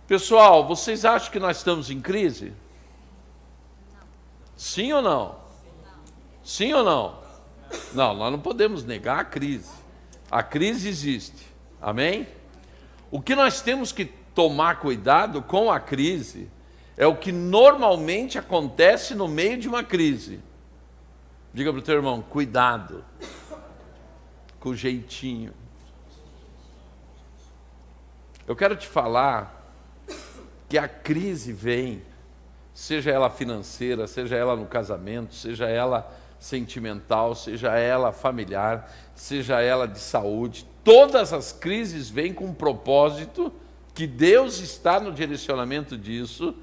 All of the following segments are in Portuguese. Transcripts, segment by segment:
Pessoal, vocês acham que nós estamos em crise? Sim ou não? Sim ou não? Não, nós não podemos negar a crise. A crise existe. Amém? O que nós temos que tomar cuidado com a crise é o que normalmente acontece no meio de uma crise. Diga para o teu irmão, cuidado com o jeitinho. Eu quero te falar que a crise vem, seja ela financeira, seja ela no casamento, seja ela sentimental, seja ela familiar, seja ela de saúde, todas as crises vêm com um propósito que Deus está no direcionamento disso,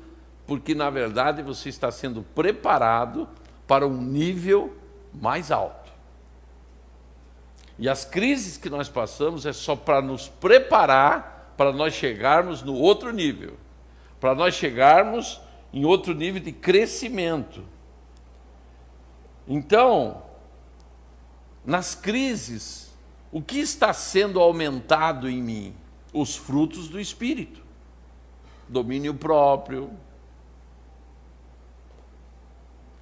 porque na verdade você está sendo preparado para um nível mais alto. E as crises que nós passamos é só para nos preparar para nós chegarmos no outro nível, para nós chegarmos em outro nível de crescimento. Então, nas crises, o que está sendo aumentado em mim? Os frutos do Espírito. Domínio próprio.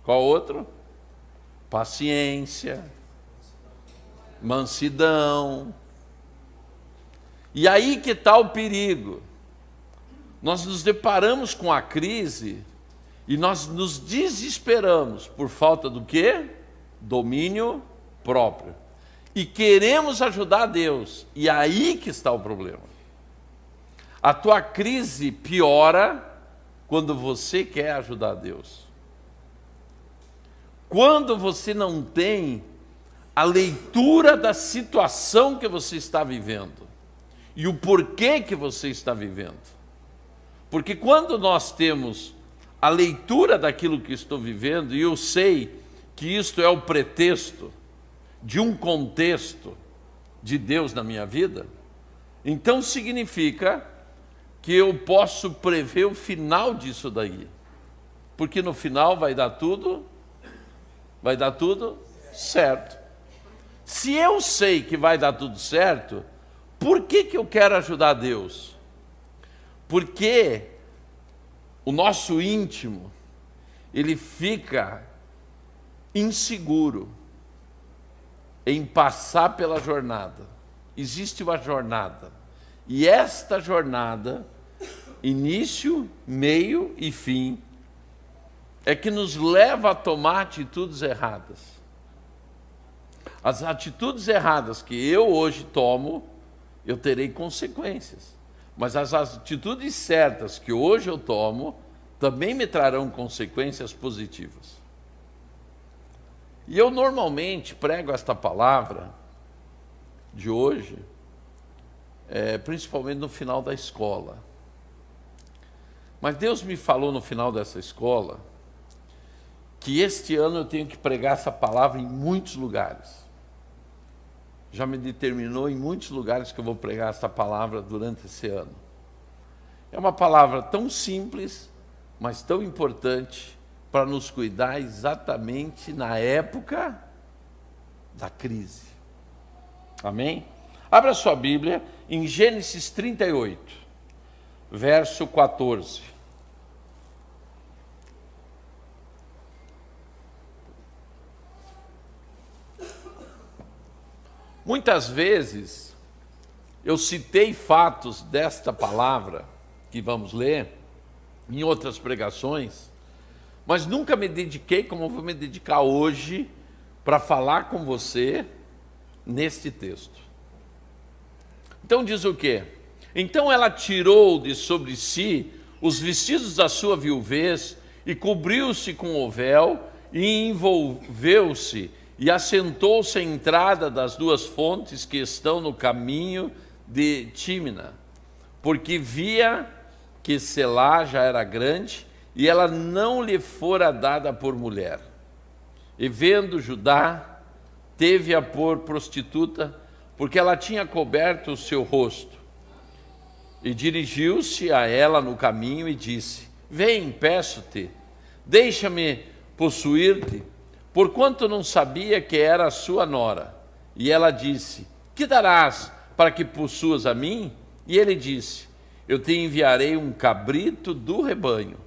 Qual outro? Paciência. Mansidão. E aí que está o perigo. Nós nos deparamos com a crise e nós nos desesperamos por falta do quê? Domínio próprio. E queremos ajudar Deus. E aí que está o problema. A tua crise piora quando você quer ajudar Deus. Quando você não tem a leitura da situação que você está vivendo e o porquê que você está vivendo. Porque quando nós temos a leitura daquilo que estou vivendo, e eu sei que isto é o pretexto de um contexto de Deus na minha vida, então significa que eu posso prever o final disso daí. Porque no final vai dar tudo certo. Se eu sei que vai dar tudo certo, por que eu quero ajudar Deus? Porque o nosso íntimo, ele fica inseguro em passar pela jornada. Existe uma jornada. E esta jornada, início, meio e fim, é que nos leva a tomar atitudes erradas. As atitudes erradas que eu hoje tomo, eu terei consequências. Mas as atitudes certas que hoje eu tomo, também me trarão consequências positivas. E eu normalmente prego esta palavra de hoje, principalmente no final da escola. Mas Deus me falou no final dessa escola que este ano eu tenho que pregar essa palavra em muitos lugares. Já me determinou em muitos lugares que eu vou pregar essa palavra durante esse ano. É uma palavra tão simples, mas tão importante para nos cuidar exatamente na época da crise. Amém? Abra sua Bíblia em Gênesis 38, verso 14. Muitas vezes eu citei fatos desta palavra que vamos ler em outras pregações, mas nunca me dediquei como eu vou me dedicar hoje para falar com você neste texto. Então diz o quê? Então ela tirou de sobre si os vestidos da sua viuvez e cobriu-se com o véu e envolveu-se e assentou-se à entrada das duas fontes que estão no caminho de Tímina, porque via que Selá já era grande e ela não lhe fora dada por mulher. E vendo Judá, teve-a por prostituta, porque ela tinha coberto o seu rosto. E dirigiu-se a ela no caminho e disse: Vem, peço-te, deixa-me possuir-te, porquanto não sabia que era a sua nora. E ela disse: Que darás para que possuas a mim? E ele disse: eu te enviarei um cabrito do rebanho.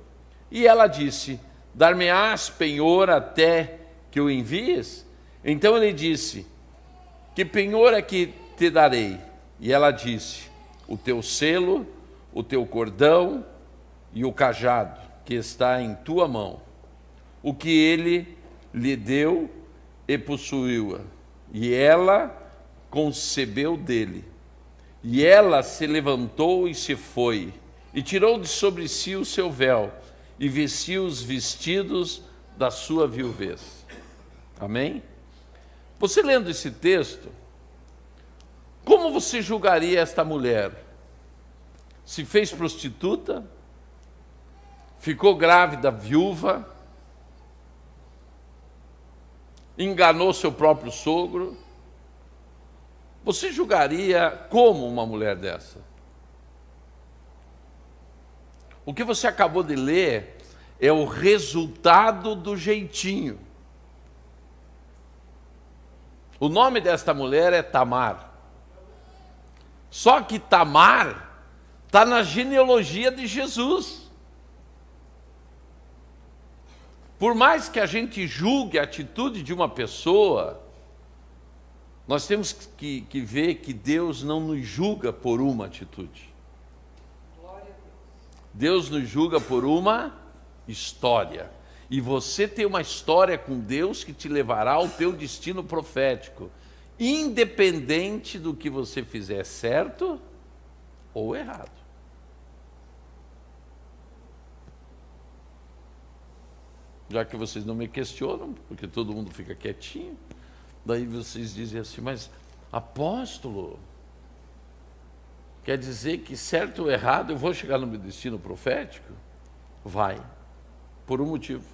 E ela disse, dar-me-ás penhor até que o envies? Então ele disse, que penhor é que te darei? E ela disse, o teu selo, o teu cordão e o cajado que está em tua mão. O que ele lhe deu e possuiu-a. E ela concebeu dele. E ela se levantou e se foi, e tirou de sobre si o seu véu, e vestiu os vestidos da sua viuvez. Amém? Você lendo esse texto, como você julgaria esta mulher? Se fez prostituta? Ficou grávida, viúva? Enganou seu próprio sogro? Você julgaria como uma mulher dessa? O que você acabou de ler é o resultado do jeitinho. O nome desta mulher é Tamar. Só que Tamar está na genealogia de Jesus. Por mais que a gente julgue a atitude de uma pessoa, nós temos que ver que Deus não nos julga por uma atitude. Deus nos julga por uma história. E você tem uma história com Deus que te levará ao teu destino profético, independente do que você fizer certo ou errado. Já que vocês não me questionam, porque todo mundo fica quietinho, daí vocês dizem assim, mas apóstolo, quer dizer que certo ou errado eu vou chegar no meu destino profético? Vai, por um motivo.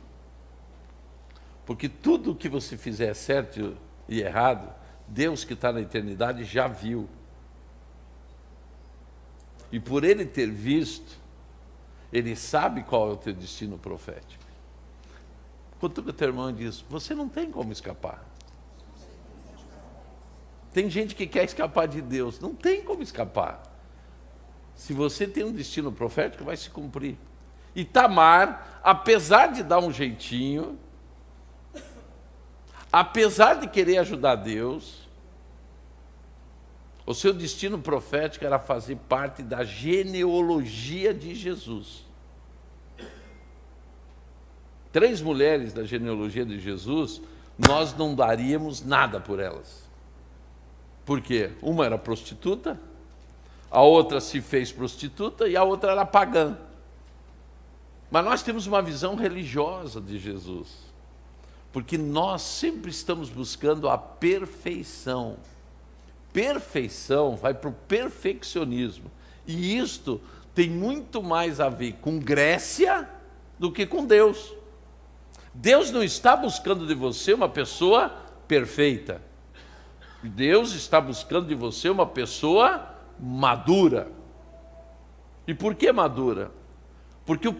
Porque tudo que você fizer certo e errado, Deus que está na eternidade já viu. E por Ele ter visto, Ele sabe qual é o teu destino profético. Quando o teu irmão diz, você não tem como escapar. Tem gente que quer escapar de Deus, não tem como escapar. Se você tem um destino profético, vai se cumprir. E Tamar, apesar de dar um jeitinho, apesar de querer ajudar Deus, o seu destino profético era fazer parte da genealogia de Jesus. 3 mulheres da genealogia de Jesus, nós não daríamos nada por elas. Por quê? Uma era prostituta, a outra se fez prostituta e a outra era pagã. Mas nós temos uma visão religiosa de Jesus, porque nós sempre estamos buscando a perfeição. Perfeição vai para o perfeccionismo. E isto tem muito mais a ver com Grécia do que com Deus. Deus não está buscando de você uma pessoa perfeita. Deus está buscando de você uma pessoa madura. E por que madura? Porque o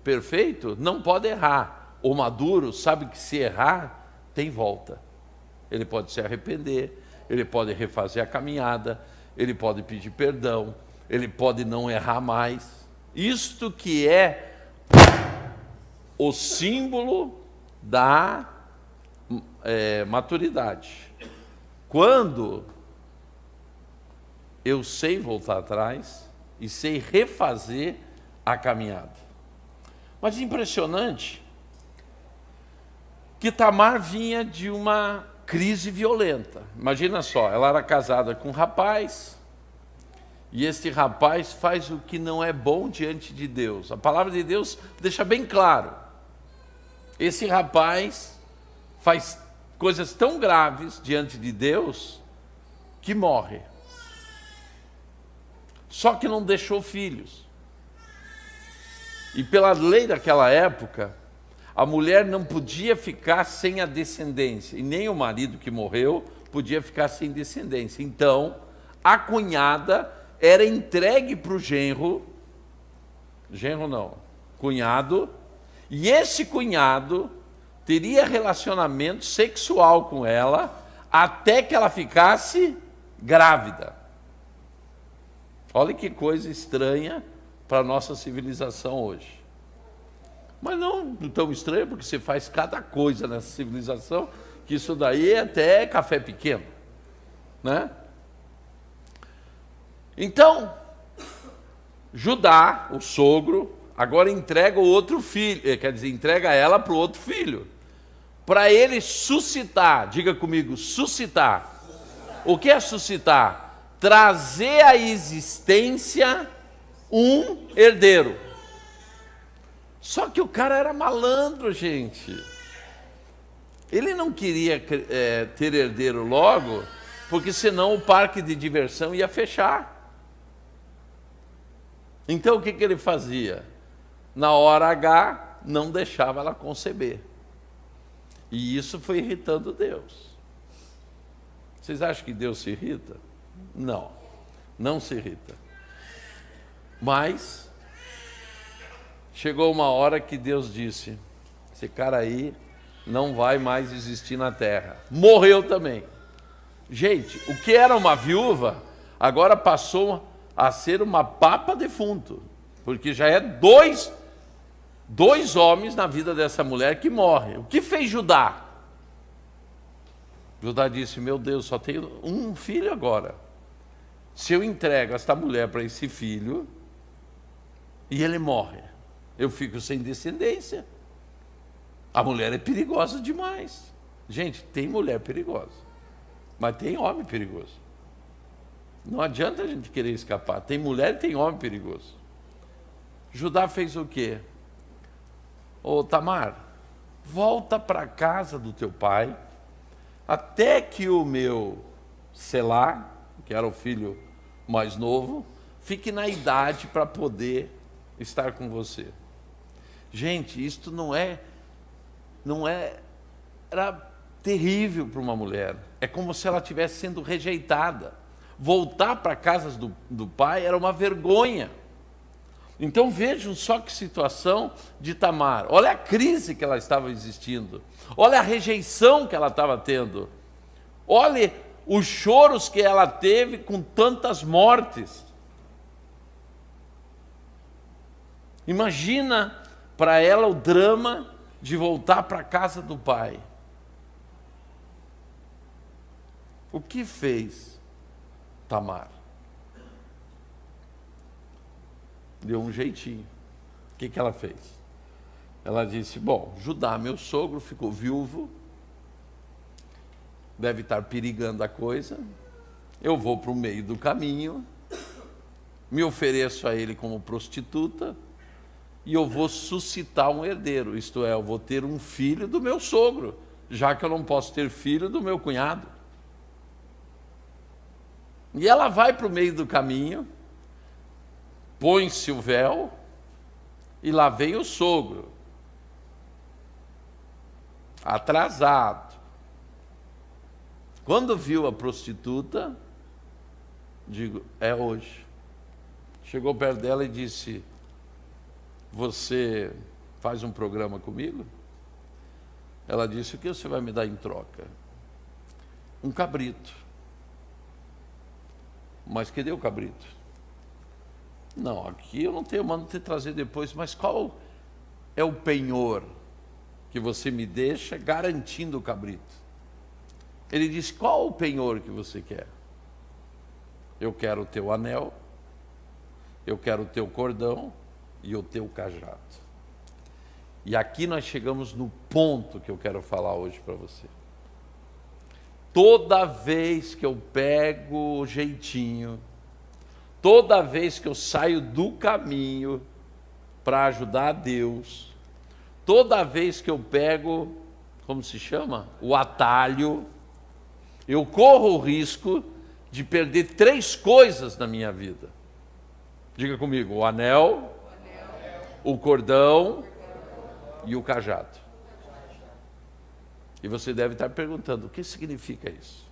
perfeito não pode errar. O maduro sabe que se errar, tem volta. Ele pode se arrepender, ele pode refazer a caminhada, ele pode pedir perdão, ele pode não errar mais. Isto que é o símbolo da maturidade. Quando eu sei voltar atrás e sei refazer a caminhada. Mas impressionante que Tamar vinha de uma crise violenta. Imagina só, ela era casada com um rapaz, e este rapaz faz o que não é bom diante de Deus. A palavra de Deus deixa bem claro. Esse rapaz faz coisas tão graves diante de Deus que morre. Só que não deixou filhos. E pela lei daquela época, a mulher não podia ficar sem a descendência, e nem o marido que morreu podia ficar sem descendência. Então, a cunhada era entregue para o genro não, cunhado, e esse cunhado teria relacionamento sexual com ela até que ela ficasse grávida. Olha que coisa estranha para a nossa civilização hoje. Mas não tão estranho, porque você faz cada coisa nessa civilização, que isso daí é até café pequeno, né? Então, Judá, o sogro, agora entrega o outro filho, quer dizer, entrega ela para o outro filho, para ele suscitar, diga comigo, suscitar. O que é suscitar? Trazer à existência um herdeiro. Só que o cara era malandro, gente. Ele não queria ter herdeiro logo, porque senão o parque de diversão ia fechar. Então o que ele fazia? Na hora H, não deixava ela conceber. E isso foi irritando Deus. Vocês acham que Deus se irrita? Não, não se irrita. Mas chegou uma hora que Deus disse: esse cara aí não vai mais existir na terra. Morreu também. Gente, o que era uma viúva, agora passou a ser uma papa defunto, porque já é dois homens na vida dessa mulher que morrem. O que fez Judá? Judá disse: meu Deus, só tenho um filho agora. Se eu entrego esta mulher para esse filho e ele morre, eu fico sem descendência. A mulher é perigosa demais. Gente, tem mulher perigosa, mas tem homem perigoso. Não adianta a gente querer escapar. Tem mulher e tem homem perigoso. Judá fez o quê? Ô Tamar, volta para a casa do teu pai, até que o meu Selá, que era o filho mais novo, fique na idade para poder estar com você. Gente, isto era terrível para uma mulher. É como se ela estivesse sendo rejeitada. Voltar para a casa do pai era uma vergonha. Então vejam só que situação de Tamar. Olha a crise que ela estava existindo. Olha a rejeição que ela estava tendo. Olha os choros que ela teve com tantas mortes. Imagina para ela o drama de voltar para a casa do pai. O que fez Tamar? Deu um jeitinho. O que ela fez? Ela disse: bom, Judá, meu sogro, ficou viúvo, deve estar perigando a coisa, eu vou para o meio do caminho, me ofereço a ele como prostituta, e eu vou suscitar um herdeiro, isto é, eu vou ter um filho do meu sogro, já que eu não posso ter filho do meu cunhado. E ela vai para o meio do caminho, põe-se o véu, e lá vem o sogro, atrasado. Quando viu a prostituta, digo, é hoje. Chegou perto dela e disse: você faz um programa comigo? Ela disse: o que você vai me dar em troca? Um cabrito. Mas cadê o cabrito? Não, aqui eu não tenho, mando te trazer depois. Mas qual é o penhor que você me deixa garantindo o cabrito? Ele disse: qual o penhor que você quer? Eu quero o teu anel, eu quero o teu cordão e o teu cajado. E aqui nós chegamos no ponto que eu quero falar hoje para você. Toda vez que eu pego o jeitinho, toda vez que eu saio do caminho para ajudar a Deus, toda vez que eu pego, como se chama? O atalho, eu corro o risco de perder 3 coisas na minha vida. Diga comigo: o anel, o cordão e o cajado. E você deve estar perguntando: o que significa isso?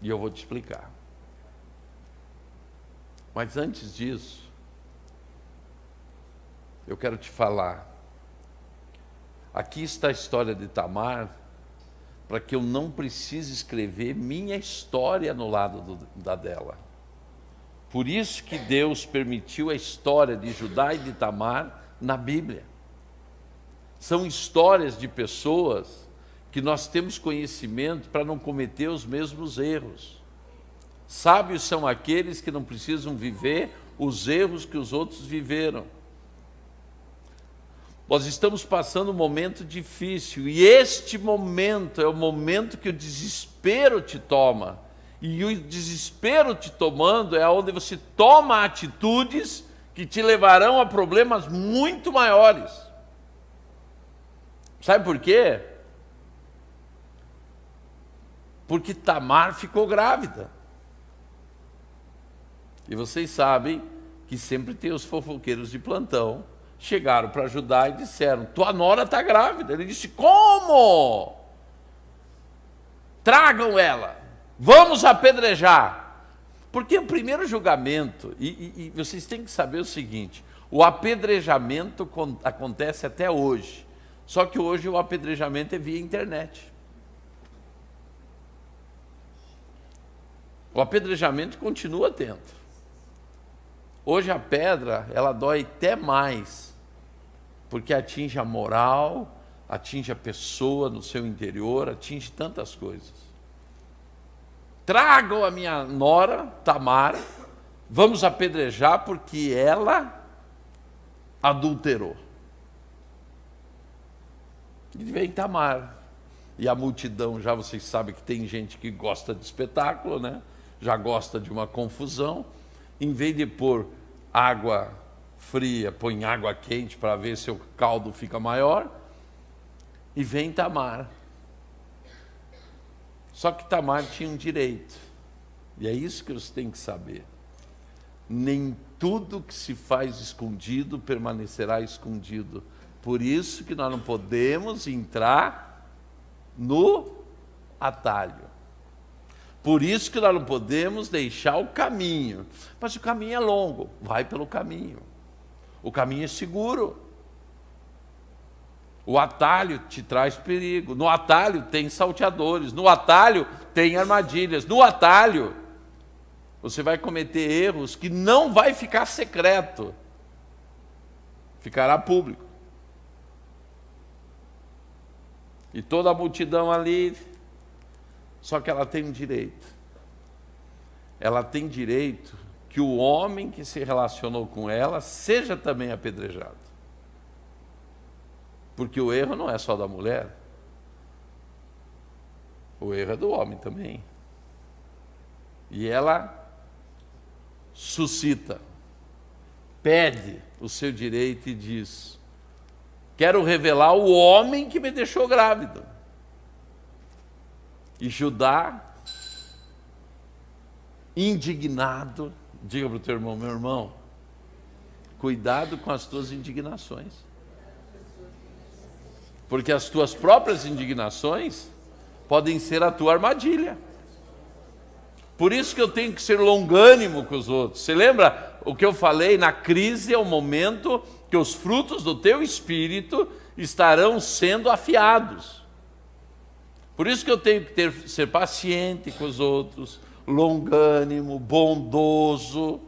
E eu vou te explicar. Mas antes disso, eu quero te falar. Aqui está a história de Tamar, para que eu não precise escrever minha história no lado da dela. Por isso que Deus permitiu a história de Judá e de Tamar na Bíblia. São histórias de pessoas que nós temos conhecimento para não cometer os mesmos erros. Sábios são aqueles que não precisam viver os erros que os outros viveram. Nós estamos passando um momento difícil, e este momento é o momento que o desespero te toma. E o desespero te tomando é onde você toma atitudes que te levarão a problemas muito maiores. Sabe por quê? Porque Tamar ficou grávida. E vocês sabem que sempre tem os fofoqueiros de plantão. Chegaram para Judá e disseram: tua nora está grávida. Ele disse: como? Tragam ela, vamos apedrejar. Porque o primeiro julgamento, e vocês têm que saber o seguinte: o apedrejamento acontece até hoje. Só que hoje o apedrejamento é via internet. O apedrejamento continua tendo. Hoje a pedra, ela dói até mais, porque atinge a moral, atinge a pessoa no seu interior, atinge tantas coisas. Tragam a minha nora, Tamar, vamos apedrejar porque ela adulterou. E vem Tamar. E a multidão, já vocês sabem que tem gente que gosta de espetáculo, né? Já gosta de uma confusão. Em vez de pôr água fria, põe água quente para ver se o caldo fica maior. E vem Tamar. Só que Tamar tinha um direito. E é isso que você tem que saber. Nem tudo que se faz escondido permanecerá escondido. Por isso que nós não podemos entrar no atalho. Por isso que nós não podemos deixar o caminho. Mas o caminho é longo, vai pelo caminho. O caminho é seguro. O atalho te traz perigo. No atalho tem salteadores. No atalho tem armadilhas. No atalho você vai cometer erros que não vai ficar secreto. Ficará público. E toda a multidão ali, só que ela tem um direito. Ela tem direito que o homem que se relacionou com ela seja também apedrejado. Porque o erro não é só da mulher. O erro é do homem também. E ela suscita, pede o seu direito e diz: quero revelar o homem que me deixou grávida. E Judá, indignado, diga para o teu irmão: meu irmão, cuidado com as tuas indignações. Porque as tuas próprias indignações podem ser a tua armadilha. Por isso que eu tenho que ser longânimo com os outros. Você lembra o que eu falei? Na crise é o momento que os frutos do teu espírito estarão sendo afiados. Por isso que eu tenho que ser paciente com os outros, longânimo, bondoso,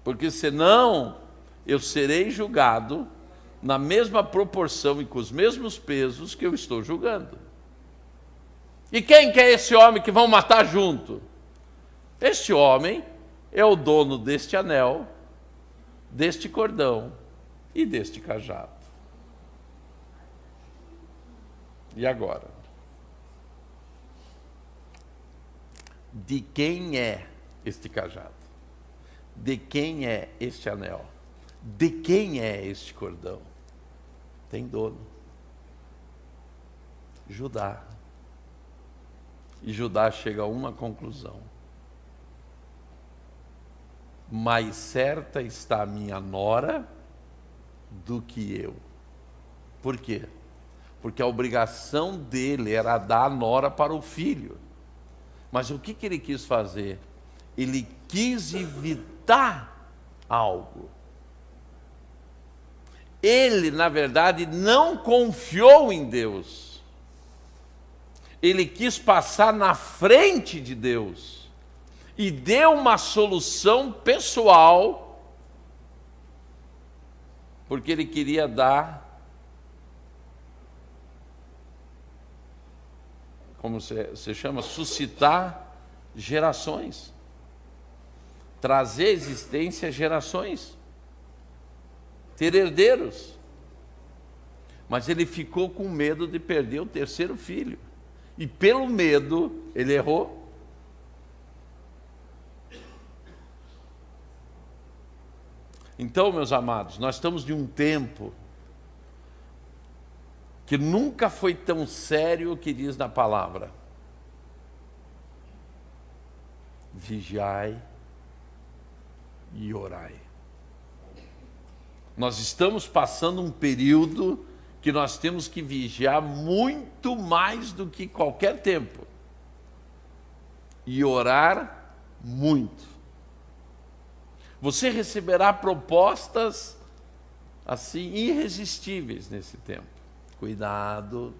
porque senão eu serei julgado na mesma proporção e com os mesmos pesos que eu estou julgando. E quem que é esse homem que vão matar junto? Este homem é o dono deste anel, deste cordão e deste cajado. E agora? De quem é este cajado? De quem é este anel? De quem é este cordão? Tem dono. Judá. E Judá chega a uma conclusão: mais certa está a minha nora do que eu. Por quê? Porque a obrigação dele era dar a nora para o filho. Mas o que ele quis fazer? Ele quis evitar algo. Ele, na verdade, não confiou em Deus. Ele quis passar na frente de Deus. e deu uma solução pessoal, porque ele queria dar, como se chama, suscitar gerações, trazer à existência gerações, ter herdeiros. Mas ele ficou com medo de perder o terceiro filho, e pelo medo ele errou. Então, meus amados, nós estamos de um tempo que nunca foi tão sério o que diz na palavra. Vigiai e orai. Nós estamos passando um período que nós temos que vigiar muito mais do que qualquer tempo. E orar muito. Você receberá propostas assim irresistíveis nesse tempo. Cuidado.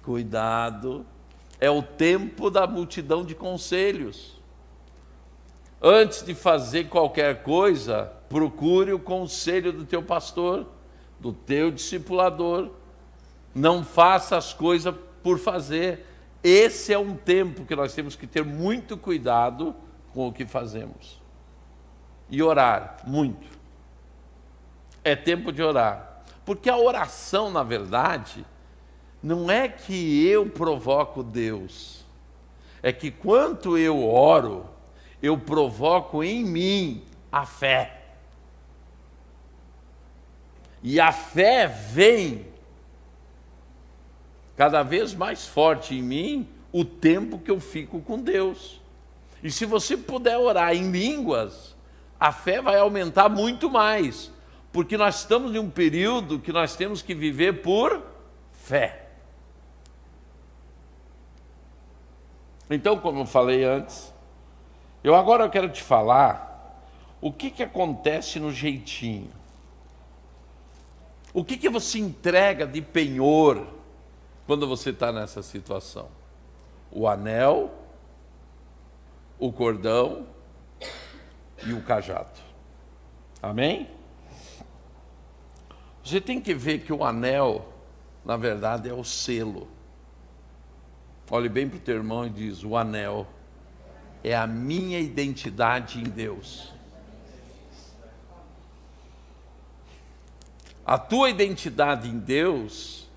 Cuidado. É o tempo da multidão de conselhos. Antes de fazer qualquer coisa, procure o conselho do teu pastor, do teu discipulador. Não faça as coisas por fazer. Esse é um tempo que nós temos que ter muito cuidado com o que fazemos. E orar muito. É tempo de orar. Porque a oração, na verdade, não é que eu provoco Deus. É que quando eu oro, eu provoco em mim a fé. E a fé vem cada vez mais forte em mim o tempo que eu fico com Deus. E se você puder orar em línguas, a fé vai aumentar muito mais, porque nós estamos em um período que nós temos que viver por fé. Então, como eu falei antes, agora eu quero te falar o que acontece no jeitinho. O que você entrega de penhor quando você está nessa situação? O anel, o cordão e o cajado. Amém? Você tem que ver que o anel, na verdade, é o selo. Olhe bem para o teu irmão e diz: o anel é a minha identidade em Deus. A tua identidade em Deus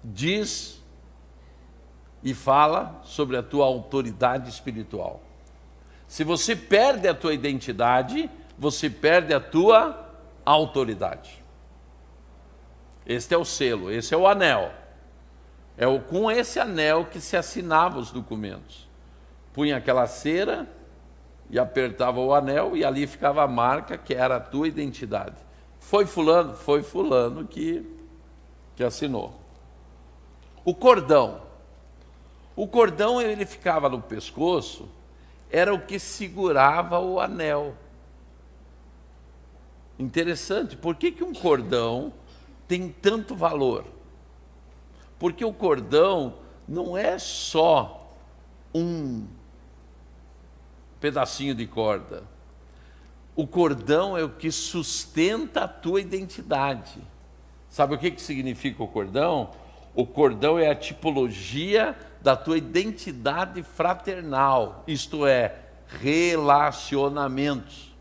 diz e fala sobre a tua autoridade espiritual. Se você perde a tua identidade, você perde a tua autoridade. Este é o selo, esse é o anel. É com esse anel que se assinava os documentos. Punha aquela cera e apertava o anel e ali ficava a marca que era a tua identidade. Foi fulano que assinou. O cordão ele ficava no pescoço, era o que segurava o anel. Interessante, por que um cordão tem tanto valor? Porque o cordão não é só um pedacinho de corda. O cordão é o que sustenta a tua identidade. Sabe o que significa o cordão? O cordão é a tipologia da tua identidade fraternal, isto é, relacionamentos.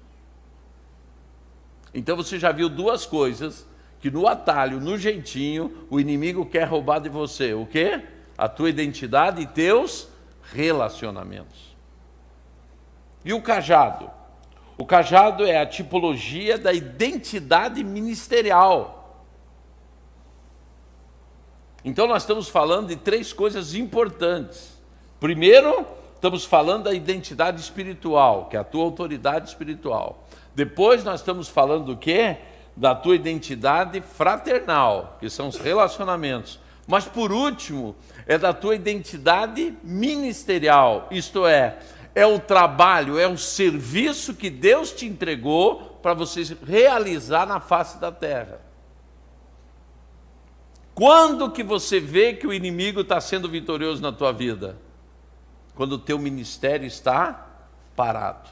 Então você já viu duas coisas que no atalho, no jeitinho, o inimigo quer roubar de você. O quê? A tua identidade e teus relacionamentos. E o cajado? O cajado é a tipologia da identidade ministerial. Então nós estamos falando de três coisas importantes. Primeiro, estamos falando da identidade espiritual, que é a tua autoridade espiritual. Depois nós estamos falando do quê? Da tua identidade fraternal, que são os relacionamentos. Mas por último, é da tua identidade ministerial, isto é o trabalho, é o serviço que Deus te entregou para você realizar na face da terra. Quando que você vê que o inimigo está sendo vitorioso na tua vida? quando o teu ministério está parado.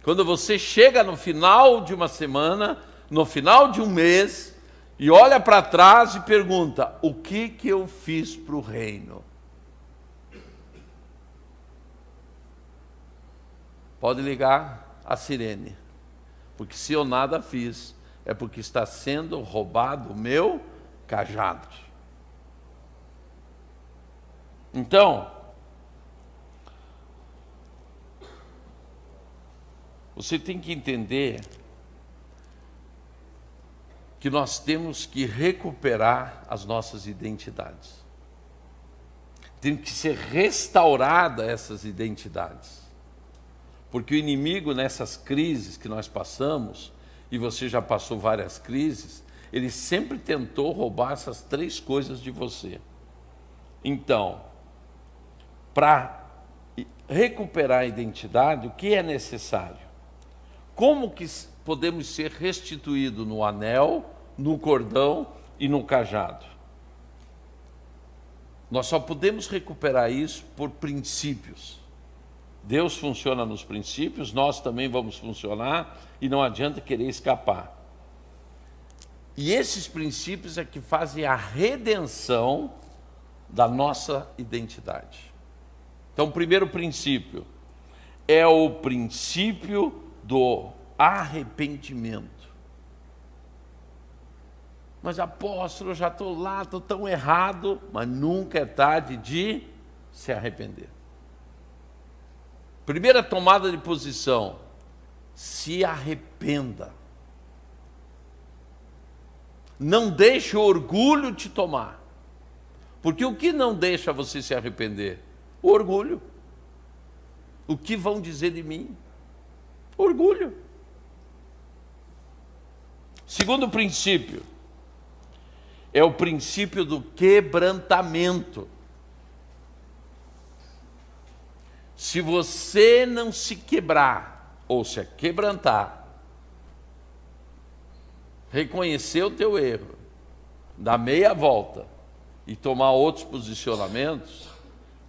Quando você chega no final de uma semana, no final de um mês, e olha para trás e pergunta: o que eu fiz para o reino? Pode ligar a sirene, porque se eu nada fiz, é porque está sendo roubado o meu cajado. Então, você tem que entender que nós temos que recuperar as nossas identidades. Tem que ser restaurada essas identidades. Porque o inimigo, nessas crises que nós passamos, e você já passou várias crises, ele sempre tentou roubar essas 3 coisas de você. Então, para recuperar a identidade, o que é necessário? Como que podemos ser restituídos no anel, no cordão e no cajado? Nós só podemos recuperar isso por princípios. Deus funciona nos princípios, nós também vamos funcionar, e não adianta querer escapar. E esses princípios é que fazem a redenção da nossa identidade. Então, o primeiro princípio é o princípio do arrependimento. Mas apóstolo, eu já estou lá, estou tão errado, mas nunca é tarde de se arrepender. Primeira tomada de posição: se arrependa. Não deixe o orgulho te tomar. Porque o que não deixa você se arrepender? O orgulho. O que vão dizer de mim? Orgulho. Segundo princípio é o princípio do quebrantamento. Se você não se quebrar, ou se quebrantar, reconhecer o teu erro, dar meia volta e tomar outros posicionamentos,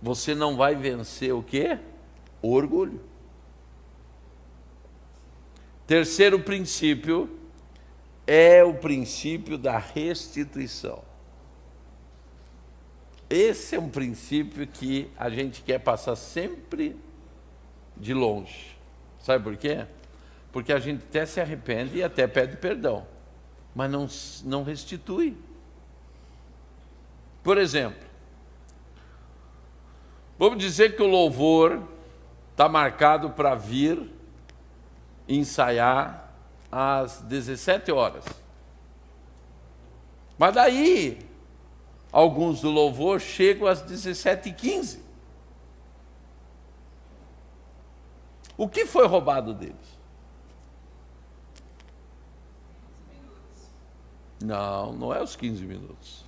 você não vai vencer o quê? O orgulho. Terceiro princípio é o princípio da restituição. Esse é um princípio que a gente quer passar sempre de longe. Sabe por quê? Porque a gente até se arrepende e até pede perdão, mas não restitui. Por exemplo, vamos dizer que o louvor está marcado para vir ensaiar às 17 horas. Mas daí, alguns do louvor chegam às 17h15. O que foi roubado deles? Não é os 15 minutos.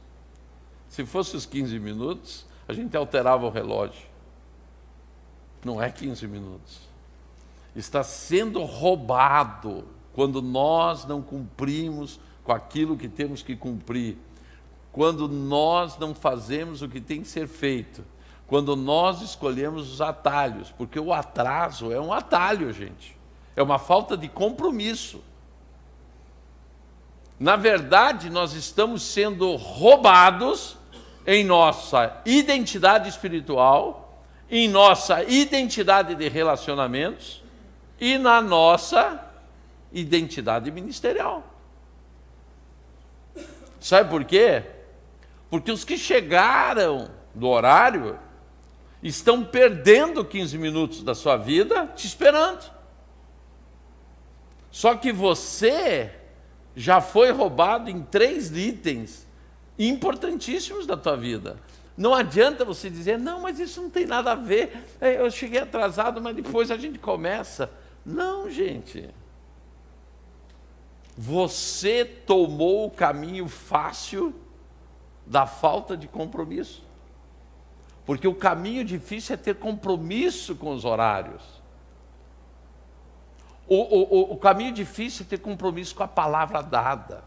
Se fosse os 15 minutos, a gente alterava o relógio. Não é 15 minutos. Está sendo roubado quando nós não cumprimos com aquilo que temos que cumprir. Quando nós não fazemos o que tem que ser feito, quando nós escolhemos os atalhos, porque o atraso é um atalho, gente, é uma falta de compromisso. Na verdade, nós estamos sendo roubados em nossa identidade espiritual, em nossa identidade de relacionamentos e na nossa identidade ministerial. Sabe por quê? Porque os que chegaram do horário estão perdendo 15 minutos da sua vida te esperando. Só que você já foi roubado em 3 itens importantíssimos da tua vida. Não adianta você dizer: não, mas isso não tem nada a ver, eu cheguei atrasado, mas depois a gente começa. Não, gente. Você tomou o caminho fácil da falta de compromisso. Porque o caminho difícil é ter compromisso com os horários. O caminho difícil é ter compromisso com a palavra dada.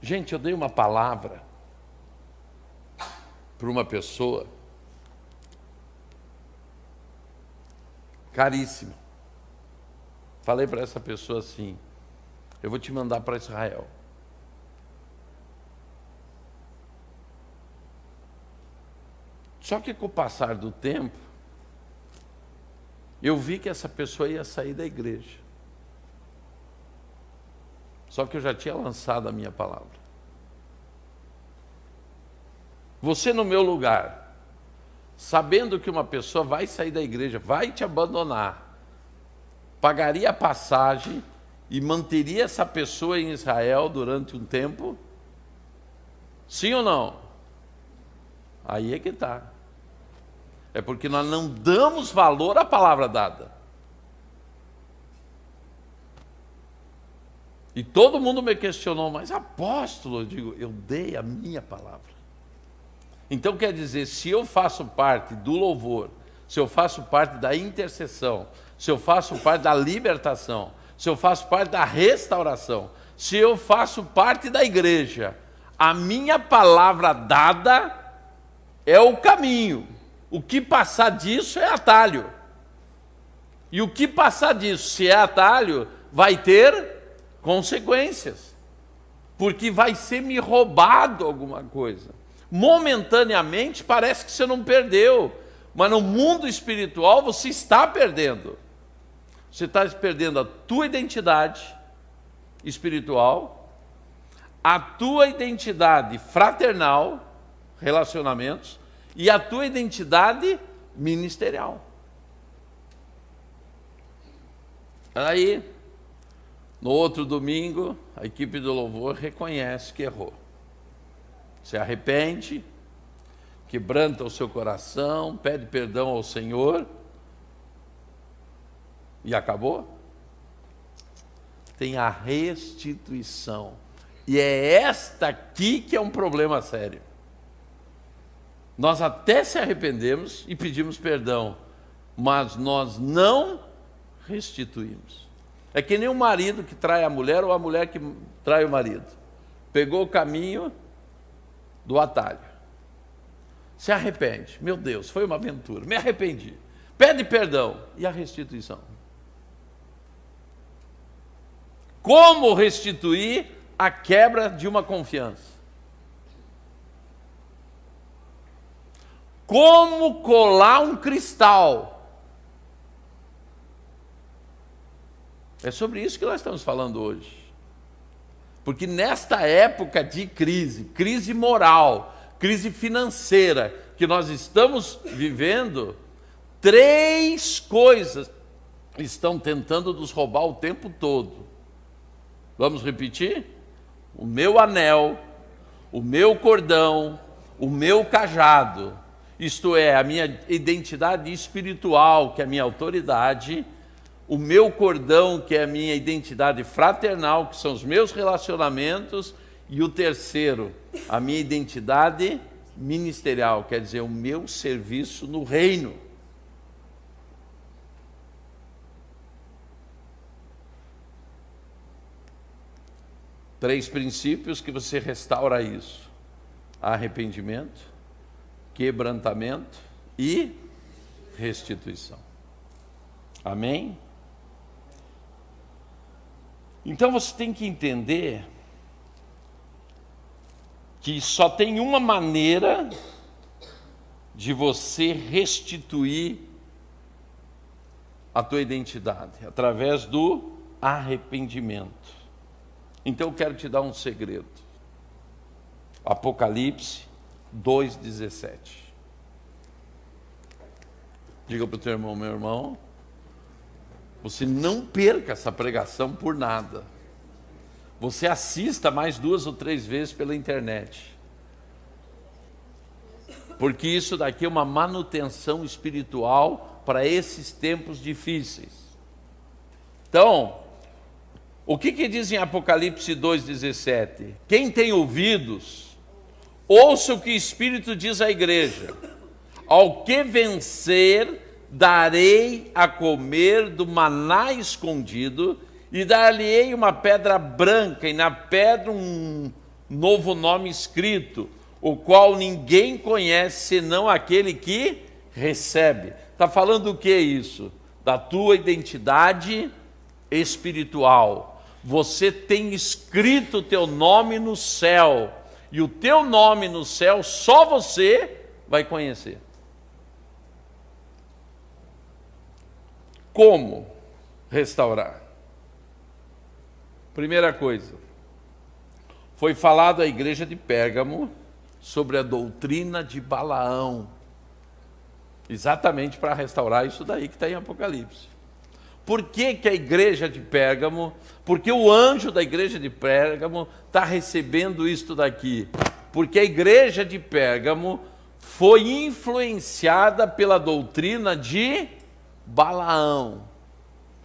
Gente, eu dei uma palavra para uma pessoa caríssima. Falei para essa pessoa assim: eu vou te mandar para Israel. Só que com o passar do tempo, eu vi que essa pessoa ia sair da igreja. Só que eu já tinha lançado a minha palavra. Você no meu lugar, sabendo que uma pessoa vai sair da igreja, vai te abandonar, pagaria a passagem e manteria essa pessoa em Israel durante um tempo? Sim ou não? Aí é que está. É porque nós não damos valor à palavra dada. E todo mundo me questionou: mas apóstolo, eu digo, eu dei a minha palavra. Então quer dizer, se eu faço parte do louvor, se eu faço parte da intercessão, se eu faço parte da libertação, se eu faço parte da restauração, se eu faço parte da igreja, a minha palavra dada é o caminho. O que passar disso é atalho. E o que passar disso, se é atalho, vai ter consequências. Porque vai ser me roubado alguma coisa. Momentaneamente parece que você não perdeu, mas no mundo espiritual você está perdendo. Você está perdendo a tua identidade espiritual, a tua identidade fraternal, relacionamentos, e a tua identidade ministerial. Aí, no outro domingo, a equipe do louvor reconhece que errou. Se arrepende, quebranta o seu coração, pede perdão ao Senhor e acabou. Tem a restituição. E é esta aqui que é um problema sério. Nós até se arrependemos e pedimos perdão, mas nós não restituímos. É que nem o marido que trai a mulher ou a mulher que trai o marido. Pegou o caminho do atalho. Se arrepende. Meu Deus, foi uma aventura. Me arrependi. Pede perdão. E a restituição? Como restituir a quebra de uma confiança? Como colar um cristal? É sobre isso que nós estamos falando hoje. Porque nesta época de crise moral, crise financeira que nós estamos vivendo, 3 coisas estão tentando nos roubar o tempo todo. Vamos repetir? O meu anel, o meu cordão, o meu cajado. Isto é, a minha identidade espiritual, que é a minha autoridade, o meu cordão, que é a minha identidade fraternal, que são os meus relacionamentos, e o terceiro, a minha identidade ministerial, quer dizer, o meu serviço no reino. Três princípios que você restaura isso: arrependimento, quebrantamento e restituição. Amém? Então você tem que entender que só tem uma maneira de você restituir a tua identidade, através do arrependimento. Então eu quero te dar um segredo. Apocalipse 2,17. Diga para o teu irmão: meu irmão, você não perca essa pregação por nada. Você assista mais 2 ou 3 vezes pela internet. Porque isso daqui é uma manutenção espiritual para esses tempos difíceis. Então, o que diz em Apocalipse 2,17? Quem tem ouvidos, ouça o que o Espírito diz à igreja. Ao que vencer, darei a comer do maná escondido, e dar-lhe-ei uma pedra branca, e na pedra um novo nome escrito, o qual ninguém conhece senão aquele que recebe. Está falando o que isso? Da tua identidade espiritual. Você tem escrito o teu nome no céu, e o teu nome no céu só você vai conhecer. Como restaurar? Primeira coisa, foi falado à igreja de Pérgamo sobre a doutrina de Balaão, exatamente para restaurar isso daí que está em Apocalipse. Por que que a igreja de Pérgamo, porque o anjo da igreja de Pérgamo está recebendo isto daqui? Porque a igreja de Pérgamo foi influenciada pela doutrina de Balaão.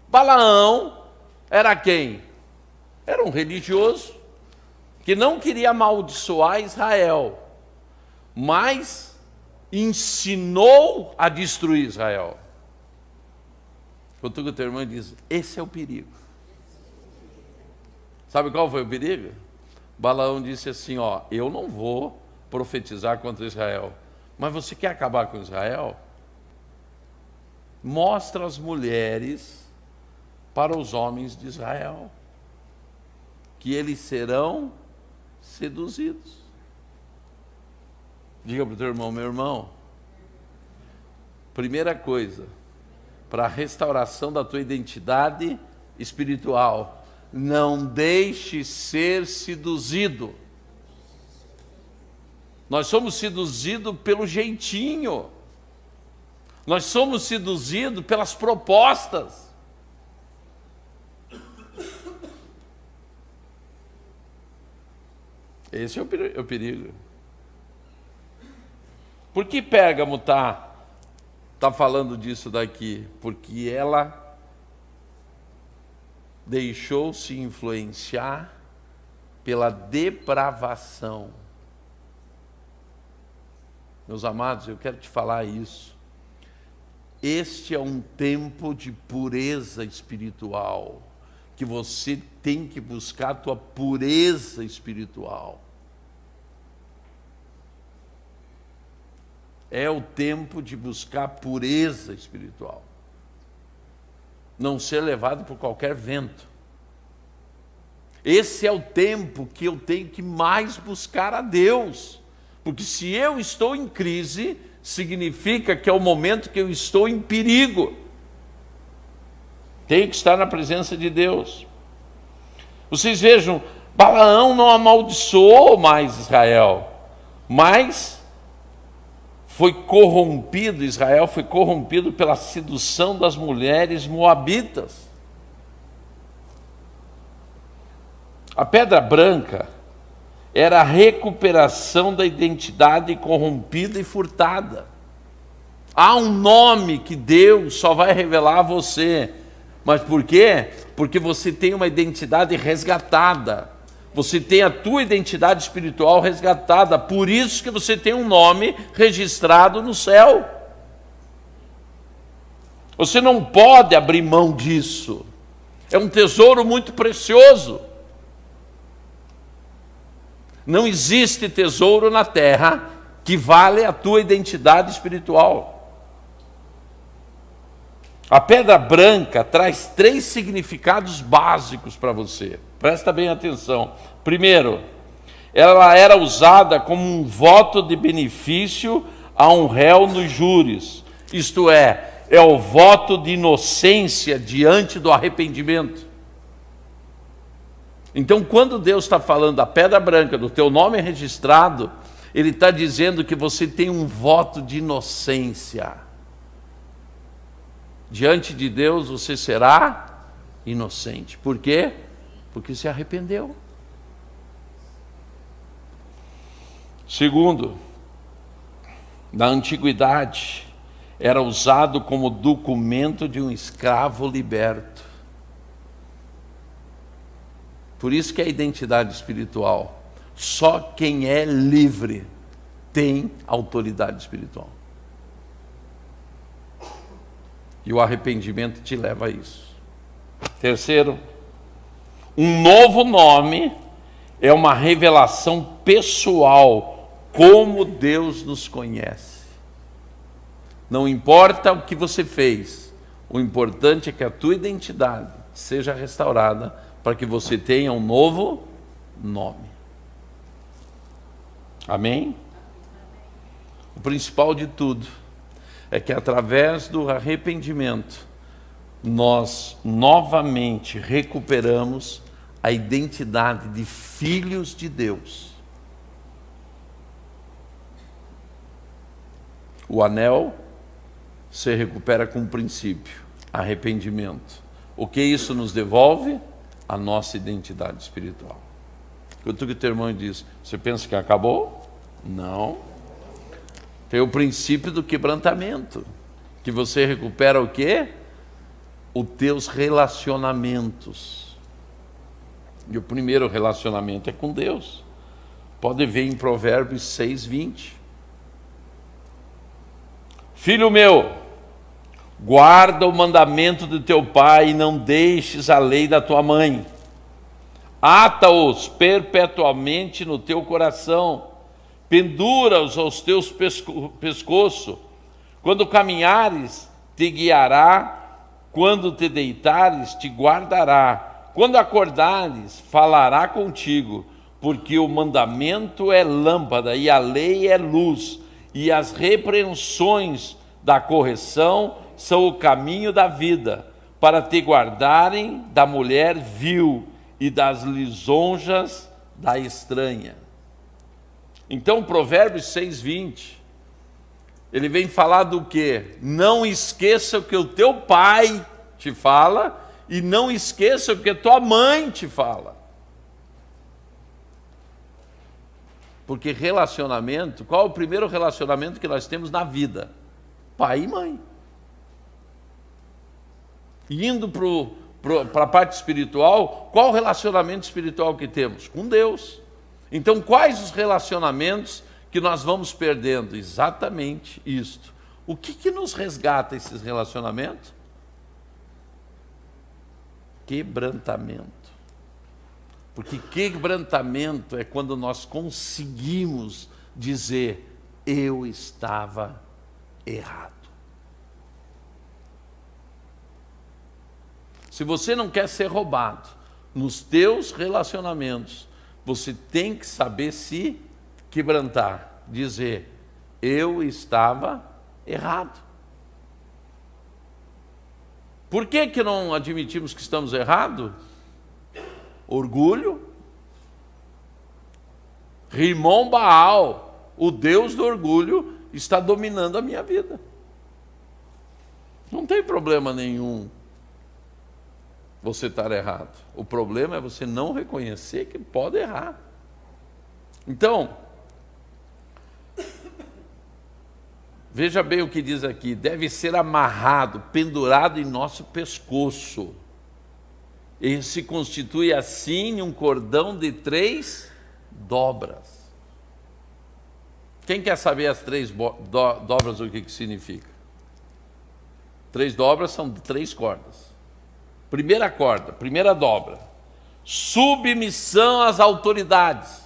Balaão era quem? Era um religioso que não queria amaldiçoar Israel, mas ensinou a destruir Israel. Quando o teu irmão diz, esse é o perigo. Sabe qual foi o perigo? Balaão disse assim, ó, eu não vou profetizar contra Israel, mas você quer acabar com Israel? Mostra as mulheres para os homens de Israel, que eles serão seduzidos. Diga para o teu irmão, meu irmão, primeira coisa, para a restauração da tua identidade espiritual, não deixe ser seduzido. Nós somos seduzidos pelo jeitinho, nós somos seduzidos pelas propostas. Esse é o perigo. Por que Pérgamo está falando disso daqui? Porque ela deixou-se influenciar pela depravação. Meus amados, eu quero te falar isso. Este é um tempo de pureza espiritual, que você tem que buscar a tua pureza espiritual. É o tempo de buscar pureza espiritual. Não ser levado por qualquer vento. Esse é o tempo que eu tenho que mais buscar a Deus. Porque se eu estou em crise, significa que é o momento que eu estou em perigo. Tem que estar na presença de Deus. Vocês vejam, Balaão não amaldiçoou mais Israel, mas foi corrompido, Israel foi corrompido pela sedução das mulheres moabitas. A pedra branca era a recuperação da identidade corrompida e furtada. Há um nome que Deus só vai revelar a você. Mas por quê? Porque você tem uma identidade resgatada. Você tem a tua identidade espiritual resgatada. Por isso que você tem um nome registrado no céu. Você não pode abrir mão disso. É um tesouro muito precioso. Não existe tesouro na terra que vale a tua identidade espiritual. A pedra branca traz 3 significados básicos para você. Presta bem atenção. Primeiro, ela era usada como um voto de benefício a um réu nos júris. Isto é o voto de inocência diante do arrependimento. Então, quando Deus está falando da pedra branca, do teu nome registrado, Ele está dizendo que você tem um voto de inocência. Diante de Deus você será inocente. Por quê? Porque se arrependeu. Segundo, na antiguidade, era usado como documento de um escravo liberto. Por isso que a identidade espiritual, só quem é livre tem autoridade espiritual. E o arrependimento te leva a isso. Terceiro, um novo nome é uma revelação pessoal, como Deus nos conhece. Não importa o que você fez, o importante é que a tua identidade seja restaurada para que você tenha um novo nome. Amém? O principal de tudo é que através do arrependimento nós novamente recuperamos a identidade de filhos de Deus. O anel se recupera com o princípio, arrependimento. O que isso nos devolve? A nossa identidade espiritual. Quando o teu irmão diz, você pensa que acabou? Não. Tem o princípio do quebrantamento, que você recupera o quê? Os teus relacionamentos. E o primeiro relacionamento é com Deus. Pode ver em Provérbios 6:20. Filho meu, guarda o mandamento do teu pai e não deixes a lei da tua mãe. Ata-os perpetuamente no teu coração, pendura-os aos teus pescoço. Quando caminhares, te guiará. Quando te deitares, te guardará. Quando acordares, falará contigo. Porque o mandamento é lâmpada e a lei é luz. E as repreensões da correção são o caminho da vida, para te guardarem da mulher vil e das lisonjas da estranha. Então, Provérbios 6:20, ele vem falar do quê? Não esqueça o que o teu pai te fala e não esqueça o que a tua mãe te fala. Porque relacionamento, qual é o primeiro relacionamento que nós temos na vida? Pai e mãe. Indo para a parte espiritual, qual o relacionamento espiritual que temos? Com Deus. Então, quais os relacionamentos que nós vamos perdendo? Exatamente isto. O que nos resgata esses relacionamentos? Quebrantamento. Porque quebrantamento é quando nós conseguimos dizer, eu estava errado. Se você não quer ser roubado nos teus relacionamentos, você tem que saber se quebrantar, dizer, eu estava errado. Por que não admitimos que estamos errados? Orgulho. Rimon Baal, o Deus do orgulho, está dominando a minha vida. Não tem problema nenhum você estar errado. O problema é você não reconhecer que pode errar. Então, veja bem o que diz aqui, deve ser amarrado, pendurado em nosso pescoço. Ele se constitui assim em um cordão de 3 dobras. Quem quer saber as 3 dobras, o que significa? 3 dobras são 3 cordas. Primeira corda, primeira dobra. Submissão às autoridades.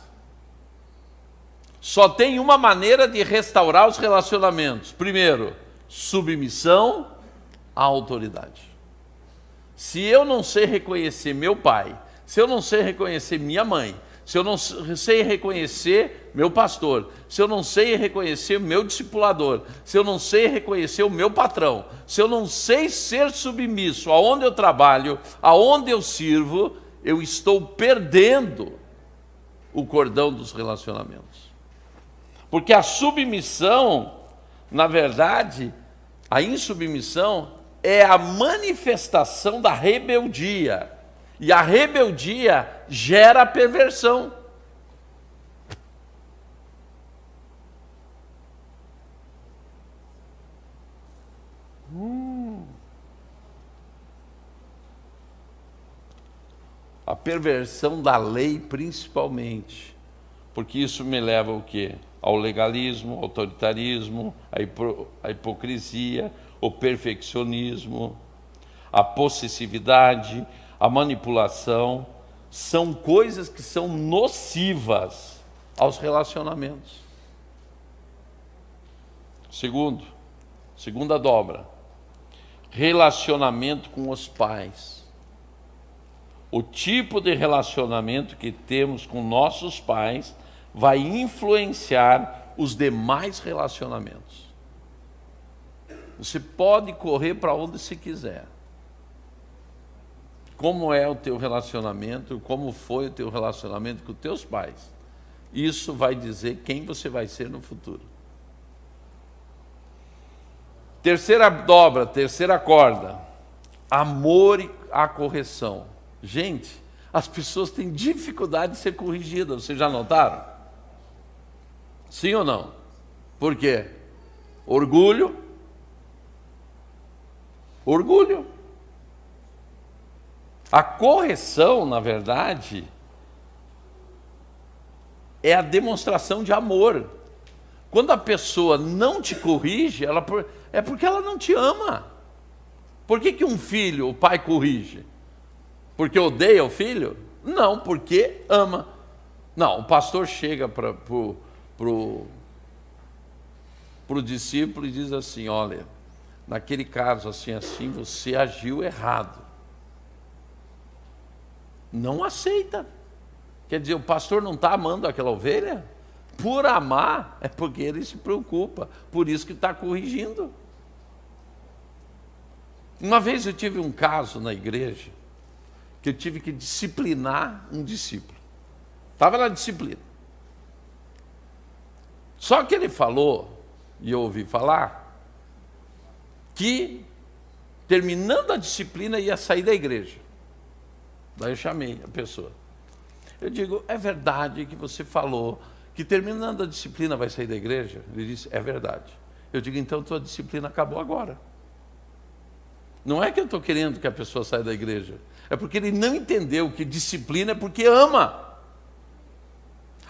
Só tem uma maneira de restaurar os relacionamentos. Primeiro, submissão à autoridade. Se eu não sei reconhecer meu pai, se eu não sei reconhecer minha mãe, se eu não sei reconhecer meu pastor, se eu não sei reconhecer meu discipulador, se eu não sei reconhecer o meu patrão, se eu não sei ser submisso aonde eu trabalho, aonde eu sirvo, eu estou perdendo o cordão dos relacionamentos. Porque a submissão, na verdade, a insubmissão é a manifestação da rebeldia. E a rebeldia gera a perversão. A perversão da lei, principalmente. Porque isso me leva ao quê? Ao legalismo, ao autoritarismo, à hipocrisia, o perfeccionismo, a possessividade, a manipulação. são coisas que são nocivas aos relacionamentos. Segunda dobra, relacionamento com os pais. O tipo de relacionamento que temos com nossos pais vai influenciar os demais relacionamentos. Você pode correr para onde você quiser. Como é o teu relacionamento, como foi o teu relacionamento com os teus pais. Isso vai dizer quem você vai ser no futuro. Terceira dobra, terceira corda. Amor e a correção. Gente, as pessoas têm dificuldade de ser corrigidas, vocês já notaram? Sim ou não? Por quê? Orgulho. A correção, na verdade, é a demonstração de amor. Quando a pessoa não te corrige, é porque ela não te ama. Por que um filho, o pai corrige? Porque odeia o filho? Não, porque ama. Não, o pastor chega para o discípulo e diz assim, olha, naquele caso assim, você agiu errado. Não aceita. Quer dizer, o pastor não está amando aquela ovelha? Por amar, é porque ele se preocupa, por isso que está corrigindo. Uma vez eu tive um caso na igreja, que eu tive que disciplinar um discípulo. Estava na disciplina. Só que ele falou, e eu ouvi falar, que terminando a disciplina ia sair da igreja. Daí eu chamei a pessoa. Eu digo, é verdade que você falou que terminando a disciplina vai sair da igreja? Ele disse, é verdade. Eu digo, então tua disciplina acabou agora. Não é que eu estou querendo que a pessoa saia da igreja. É porque ele não entendeu que disciplina é porque ama.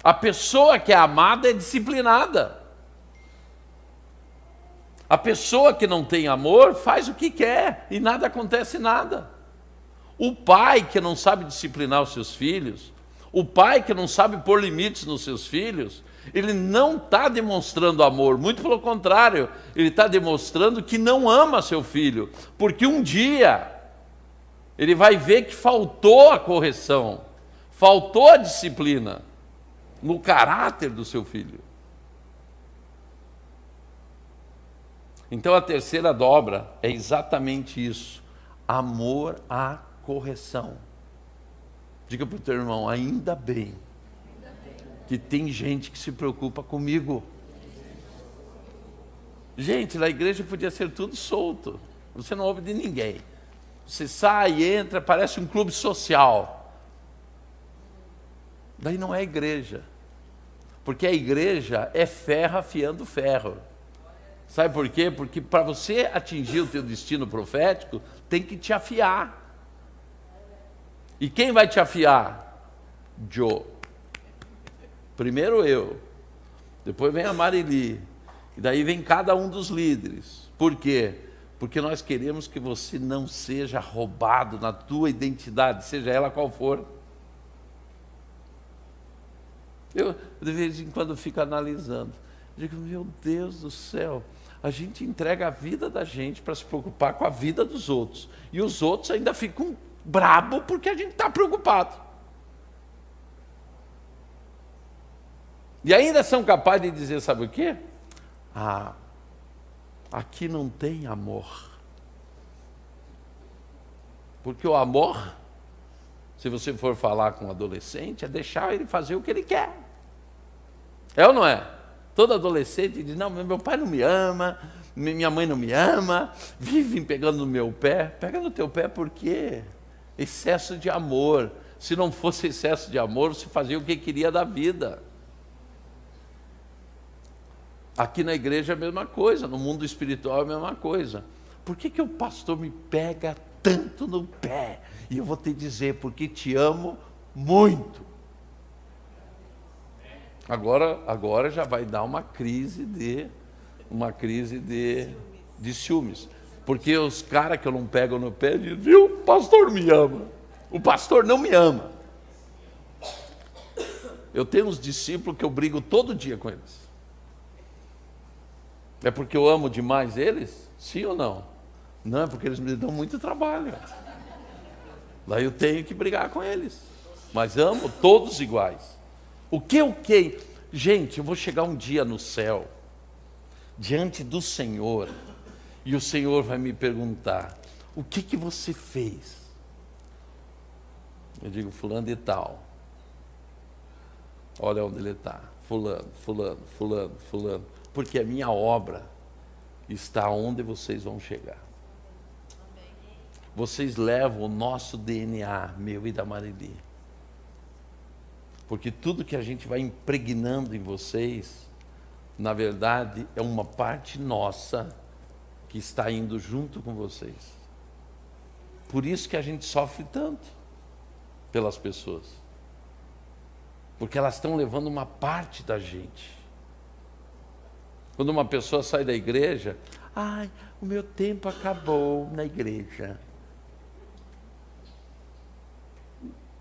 A pessoa que é amada é disciplinada. A pessoa que não tem amor faz o que quer e nada acontece nada. O pai que não sabe disciplinar os seus filhos, o pai que não sabe pôr limites nos seus filhos, ele não está demonstrando amor, muito pelo contrário, ele está demonstrando que não ama seu filho, porque um dia ele vai ver que faltou a correção, faltou a disciplina no caráter do seu filho. Então a terceira dobra é exatamente isso, amor à correção. Diga para o teu irmão, ainda bem que tem gente que se preocupa comigo. Gente, na igreja podia ser tudo solto, você não ouve de ninguém. Você sai, entra, parece um clube social. Daí não é igreja, porque a igreja é ferro afiando ferro. Sabe por quê? Porque para você atingir o teu destino profético, tem que te afiar. E quem vai te afiar? Joe. Primeiro eu, depois vem a Marili, e daí vem cada um dos líderes. Por quê? Porque nós queremos que você não seja roubado na tua identidade, seja ela qual for. Eu de vez em quando fico analisando, digo, meu Deus do céu, a gente entrega a vida da gente para se preocupar com a vida dos outros, e os outros ainda ficam brabo porque a gente está preocupado. E ainda são capazes de dizer, sabe o quê? Aqui não tem amor. Porque o amor, se você for falar com um adolescente, é deixar ele fazer o que ele quer. É ou não é? Todo adolescente diz, não, meu pai não me ama, minha mãe não me ama, vivem pegando no meu pé. Pega no teu pé por quê? Excesso de amor. Se não fosse excesso de amor, você fazia o que queria da vida. Aqui na igreja é a mesma coisa, no mundo espiritual é a mesma coisa. Por que o pastor me pega tanto no pé? E eu vou te dizer, porque te amo muito. Agora já vai dar uma crise de ciúmes. Porque os caras que eu não pego no pé dizem, viu, o pastor me ama. O pastor não me ama. Eu tenho uns discípulos que eu brigo todo dia com eles. É porque eu amo demais eles? Sim ou não? Não, é porque eles me dão muito trabalho. Daí eu tenho que brigar com eles. Mas amo todos iguais. O que? Gente, eu vou chegar um dia no céu, diante do Senhor, e o Senhor vai me perguntar: o que você fez? Eu digo: fulano e tal. Olha onde ele está. Fulano. Porque a minha obra está onde vocês vão chegar. Vocês levam o nosso DNA, meu e da Marili. Porque tudo que a gente vai impregnando em vocês, na verdade, é uma parte nossa que está indo junto com vocês. Por isso que a gente sofre tanto pelas pessoas. Porque elas estão levando uma parte da gente. Quando uma pessoa sai da igreja, ai, o meu tempo acabou na igreja.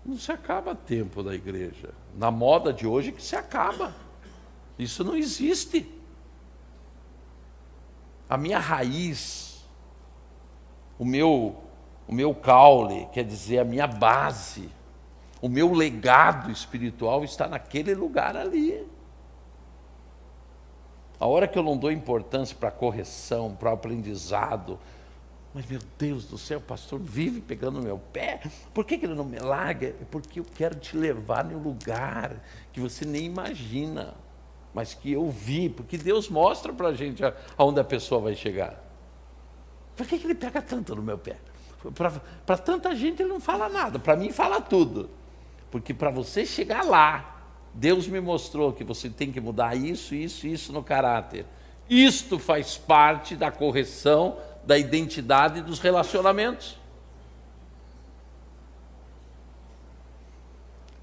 Não se acaba tempo da igreja. Na moda de hoje que se acaba. Isso não existe. A minha raiz, o meu caule, quer dizer, a minha base, o meu legado espiritual está naquele lugar ali. A hora que eu não dou importância para a correção, para o aprendizado, mas meu Deus do céu, o pastor vive pegando no meu pé, por que ele não me larga? É porque eu quero te levar num lugar que você nem imagina, mas que eu vi, porque Deus mostra para a gente aonde a pessoa vai chegar. Por que ele pega tanto no meu pé? Para tanta gente ele não fala nada, para mim fala tudo, porque para você chegar lá, Deus me mostrou que você tem que mudar isso no caráter. Isto faz parte da correção da identidade dos relacionamentos.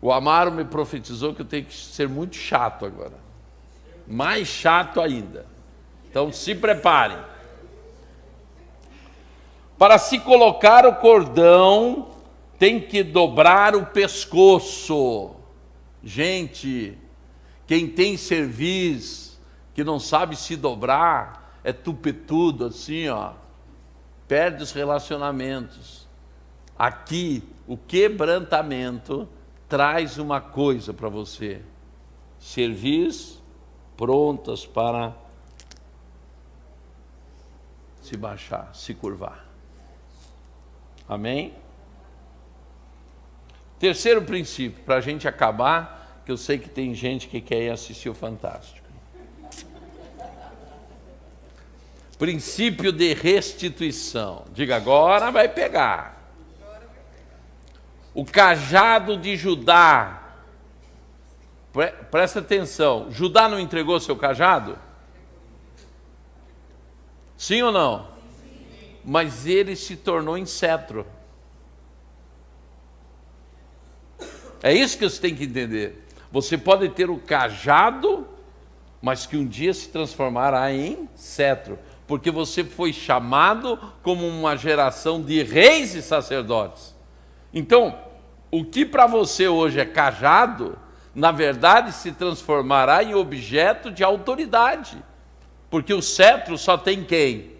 O Amaro me profetizou que eu tenho que ser muito chato agora. Mais chato ainda. Então se preparem. Para se colocar o cordão, tem que dobrar o pescoço. Gente, quem tem cerviz, que não sabe se dobrar, é tupetudo assim, ó. Perde os relacionamentos. Aqui, o quebrantamento traz uma coisa para você: cerviz prontas para se baixar, se curvar. Amém? Terceiro princípio, para a gente acabar, que eu sei que tem gente que quer ir assistir o Fantástico. Princípio de restituição. Diga, agora vai pegar. O cajado de Judá. Presta atenção. Judá não entregou seu cajado? Sim ou não? Sim. Mas ele se tornou em cetro. É isso que você tem que entender. Você pode ter o cajado, mas que um dia se transformará em cetro. Porque você foi chamado como uma geração de reis e sacerdotes. Então, o que para você hoje é cajado, na verdade se transformará em objeto de autoridade. Porque o cetro só tem quem?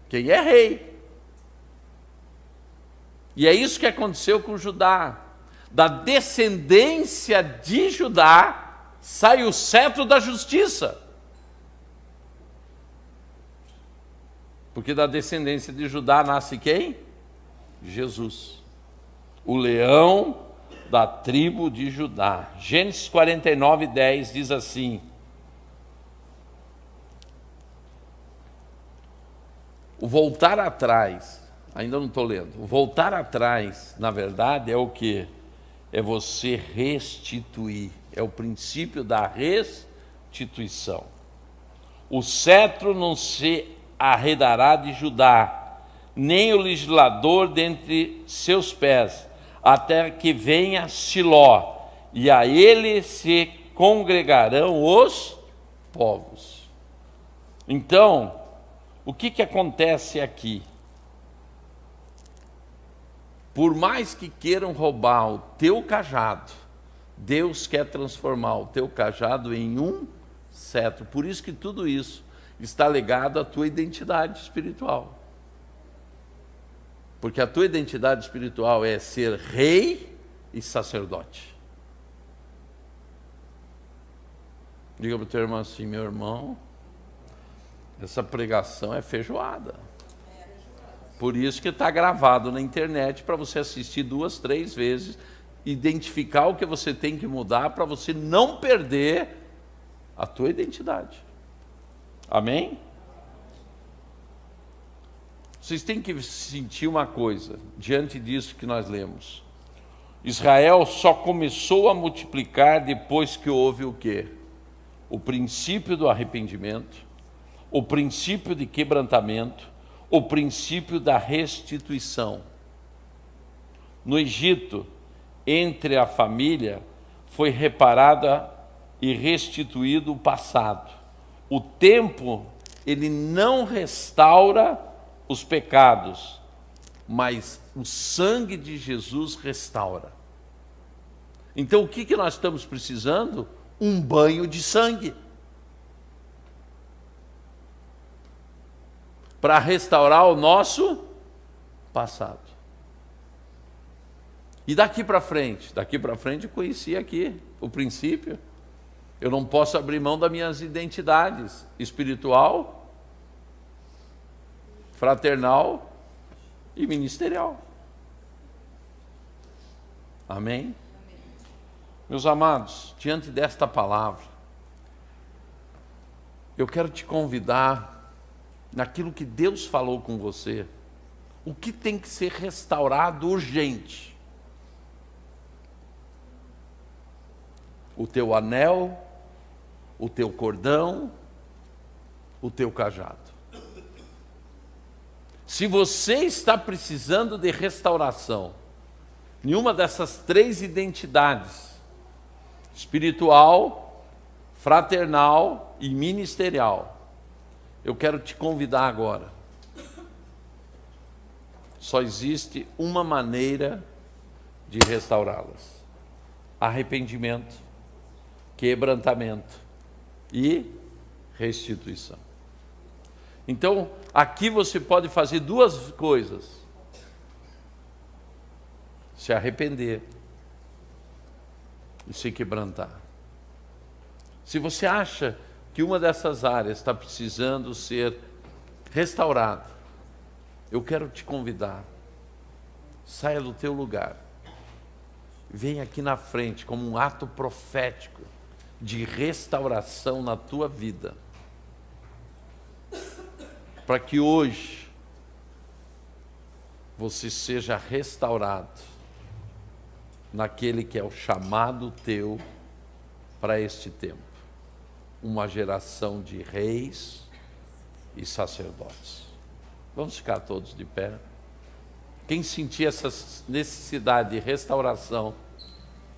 Quem é rei. E é isso que aconteceu com Judá. Da descendência de Judá sai o cetro da justiça. Porque da descendência de Judá nasce quem? Jesus. O leão da tribo de Judá. Gênesis 49, 10 diz assim: o voltar atrás, ainda não estou lendo, o voltar atrás, na verdade, é o que? É você restituir, é o princípio da restituição. O cetro não se arredará de Judá, nem o legislador dentre seus pés, até que venha Siló, e a ele se congregarão os povos. Então, o que acontece aqui? Por mais que queiram roubar o teu cajado, Deus quer transformar o teu cajado em um cetro. Por isso que tudo isso está ligado à tua identidade espiritual. Porque a tua identidade espiritual é ser rei e sacerdote. Diga para o teu irmão assim: meu irmão, essa pregação é feijoada. Por isso que está gravado na internet para você assistir 2, 3 vezes, identificar o que você tem que mudar para você não perder a tua identidade. Amém? Vocês têm que sentir uma coisa diante disso que nós lemos. Israel só começou a multiplicar depois que houve o quê? O princípio do arrependimento, o princípio de quebrantamento, o princípio da restituição. No Egito, entre a família, foi reparada e restituído o passado. O tempo, ele não restaura os pecados, mas o sangue de Jesus restaura. Então o que nós estamos precisando? Um banho de sangue. Para restaurar o nosso passado. E daqui para frente? Daqui para frente eu conheci aqui o princípio. Eu não posso abrir mão das minhas identidades espiritual, fraternal e ministerial. Amém? Meus amados, diante desta palavra, eu quero te convidar naquilo que Deus falou com você, o que tem que ser restaurado urgente. O teu anel, o teu cordão, o teu cajado. Se você está precisando de restauração, nenhuma dessas 3 identidades, espiritual, fraternal e ministerial, eu quero te convidar agora. Só existe uma maneira de restaurá-las: arrependimento, quebrantamento e restituição. Então, aqui você pode fazer 2 coisas: se arrepender e se quebrantar. Se você acha que uma dessas áreas está precisando ser restaurada, eu quero te convidar, saia do teu lugar, venha aqui na frente como um ato profético de restauração na tua vida, para que hoje você seja restaurado naquele que é o chamado teu para este tempo. Uma geração de reis e sacerdotes. Vamos ficar todos de pé. Quem sentir essa necessidade de restauração,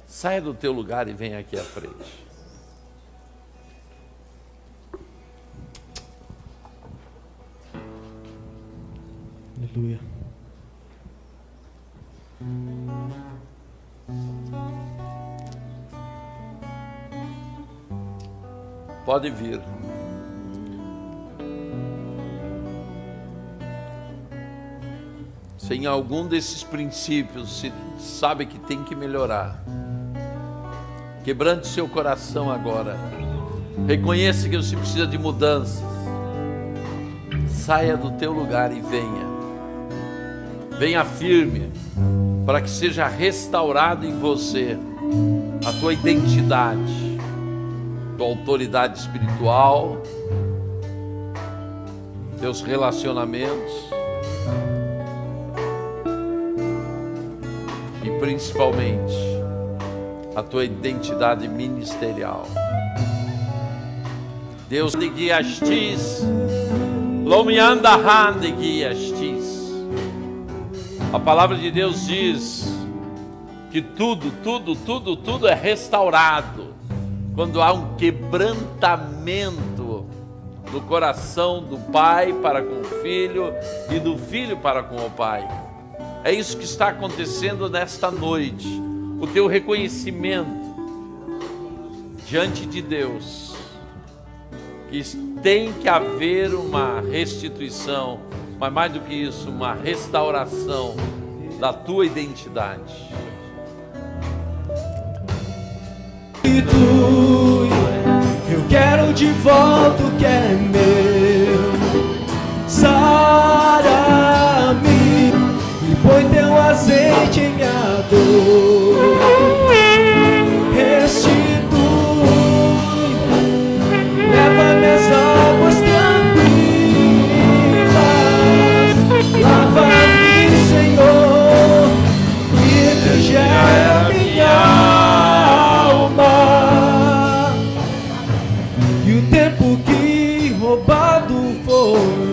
saia do teu lugar e venha aqui à frente. Aleluia. Pode vir. Se em algum desses princípios se sabe que tem que melhorar, quebrante seu coração agora. Reconheça que você precisa de mudanças. Saia do teu lugar e venha. Venha firme, para que seja restaurado em você a tua identidade, tua autoridade espiritual, teus relacionamentos e principalmente a tua identidade ministerial. Deus te guiastis, lomiandahan te guiastis. A palavra de Deus diz que tudo é restaurado quando há um quebrantamento do coração do pai para com o filho e do filho para com o pai. É isso que está acontecendo nesta noite. O teu reconhecimento diante de Deus que tem que haver uma restituição, mas mais do que isso, uma restauração da tua identidade. Eu quero de volta o que é meu. Sara-me e põe teu azeite em minha dor. Restitui, leva-me as águas tranquilas. Lava-me, Senhor, e refrigera minha alma. E o tempo que roubado foi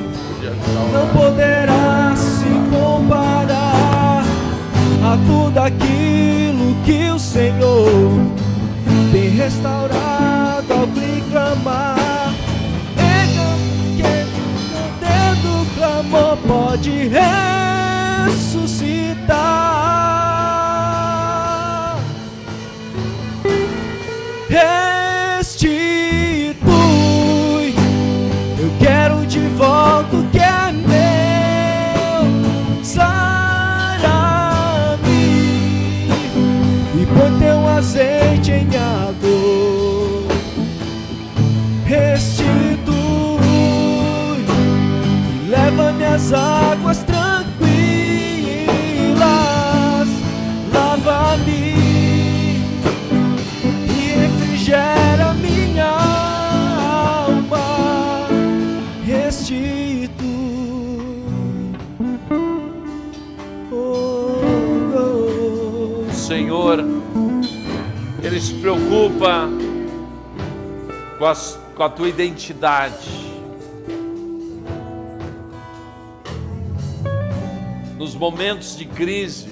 não poderá se comparar a tudo aquilo que o Senhor tem restaurado ao clamar. Ele que o clamor pode ressuscitar. Restitui, eu quero de volta o que é meu. Sara-me e põe teu azeite em minha dor. Restitui, leva-me as águas tranquilas. Lava-me e refrigera minha alma. Restitui. O Senhor, Ele se preocupa com a tua identidade. Nos momentos de crise,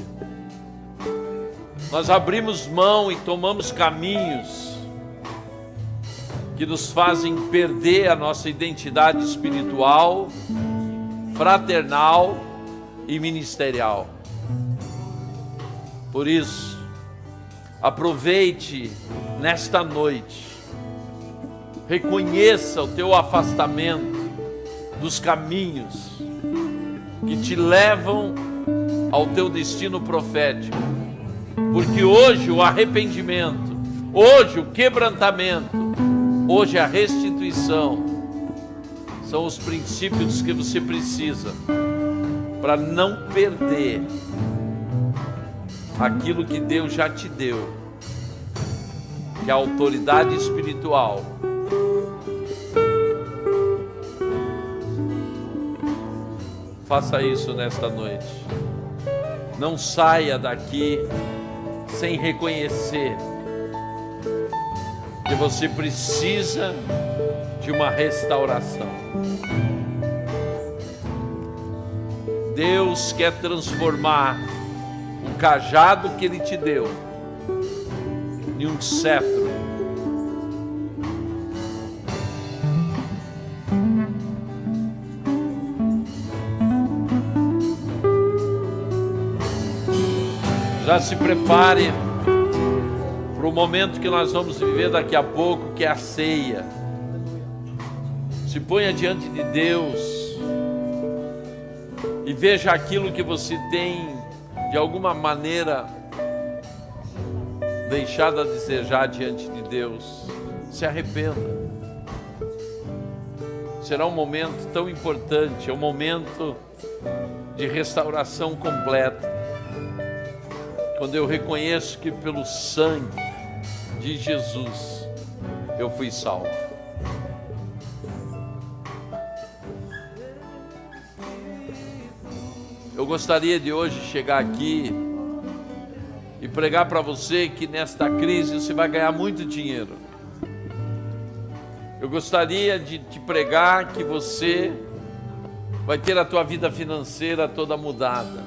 nós abrimos mão e tomamos caminhos que nos fazem perder a nossa identidade espiritual, fraternal e ministerial. Por isso, aproveite nesta noite, reconheça o teu afastamento dos caminhos que te levam ao teu destino profético, porque hoje o arrependimento, hoje o quebrantamento, hoje a restituição são os princípios que você precisa para não perder aquilo que Deus já te deu, que é a autoridade espiritual. Faça isso nesta noite. Não saia daqui sem reconhecer que você precisa de uma restauração. Deus quer transformar o cajado que Ele te deu em um cetro. Já se prepare para o momento que nós vamos viver daqui a pouco, que é a ceia. Se ponha diante de Deus e veja aquilo que você tem, de alguma maneira, deixado a desejar diante de Deus. Se arrependa. Será um momento tão importante, é um momento de restauração completa. Quando eu reconheço que pelo sangue de Jesus eu fui salvo. Eu gostaria de hoje chegar aqui e pregar para você que nesta crise você vai ganhar muito dinheiro. Eu gostaria de te pregar que você vai ter a tua vida financeira toda mudada,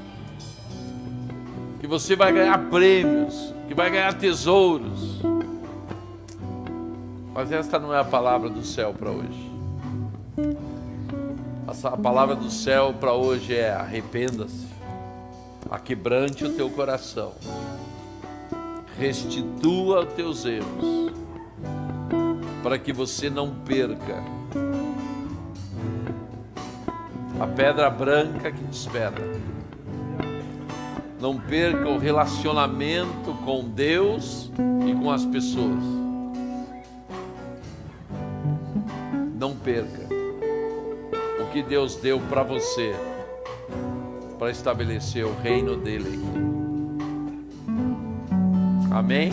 que você vai ganhar prêmios, que vai ganhar tesouros. Mas esta não é a palavra do céu para hoje. A palavra do céu para hoje é: arrependa-se, aquebrante o teu coração, restitua os teus erros para que você não perca a pedra branca que te espera. Não perca o relacionamento com Deus e com as pessoas. Não perca o que Deus deu para você, para estabelecer o reino dele aqui. Amém?